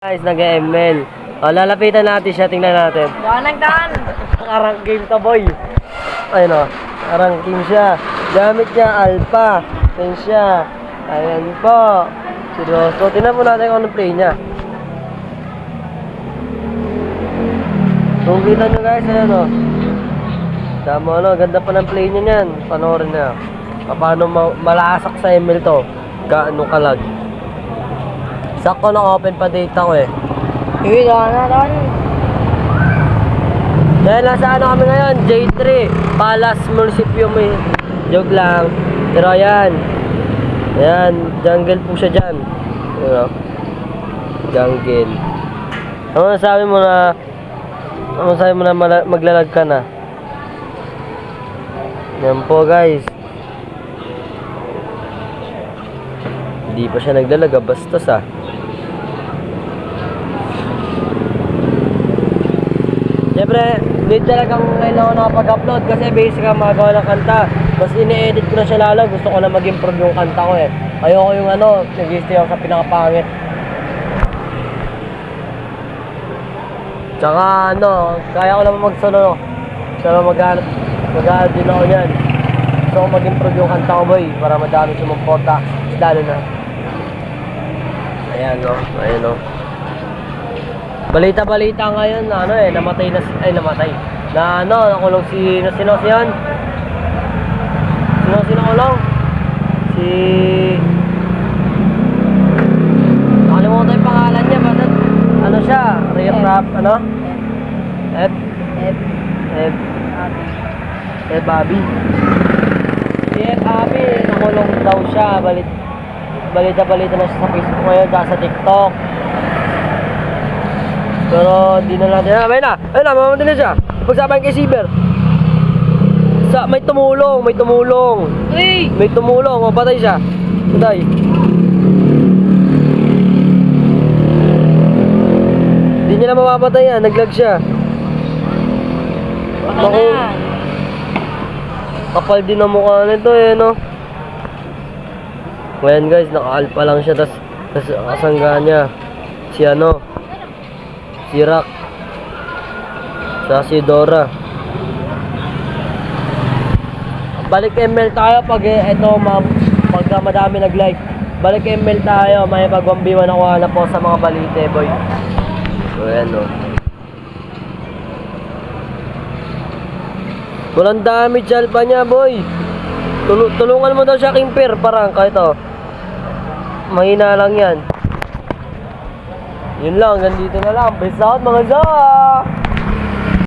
Guys, nag-ML. O, lalapitan natin siya, tingnan natin. Nagdaan! Arangkim to, boy. Ayun o, arangkim siya. Gamit niya alpha. Ayan siya. Ayan po. Seryoso. Tingnan po natin kung anong play niya. Kung kita nyo guys, ayan o. Tama ano, ganda pa ng play niya niyan. Panoorin niya. Paano malasak sa ML to. Gaano kalag. Sakto na open pa data ko eh. Hindi na. Dahil nasa ano kami ngayon, J3, Palas Municipio may joke lang. Pero ayan. Ayan, jungle po siya dyan. You know? Jungle. Ano sabi mo na maglalag ka na? Yan po guys. Hindi pa siya naglalaga, bastos ah. Siyempre, hindi talagang ngayon ako nakapag-upload kasi basic ang magawa ng kanta. Mas ini-edit ko na siya lalo, gusto ko na mag-improve yung kanta ko eh. Ayoko yung ano, nag-stay ako sa pinakapangit. Tsaka ano, kaya ko naman mag-solo. Pero mag-add din ako yan. Gusto ko mag-improve yung kanta ko boy, para madami sumuporta. Lalo na. Ayan o, ayan o. Balita ngayon na ano eh, namatay. Na ano, nakulong sino yun? Sino kulong? Nakalimutan yung pangalan niya, basta ano siya? Rap, ano? Bobby. Si Abby, nakulong daw siya. Balita na siya sa Facebook ngayon, sa TikTok. Pero di na natin. Ayun na, mamamatay na siya. Pagsabahin kay Siber. May tumulong. Uy! May tumulong. O, patay siya. Patay. Hindi niya na mamamatay yan. Naglag siya. Baka na. Kapal din ang mukha nito eh, no? Ngayon guys, naka-alpha lang siya. Tas kasangga niya. Si Rock. Sa si Dora. Balik ML tayo pag pagka madami nag-like. Balik ML tayo, may pag-1v1 ako na po sa mga balite, boy. So ayan o. Walang damage alpha niya, boy. Tulungan mo daw siya Kimper, parang kahit o. Mahina lang yan. Yun lang, hanggang dito na lang. Peace out mga za!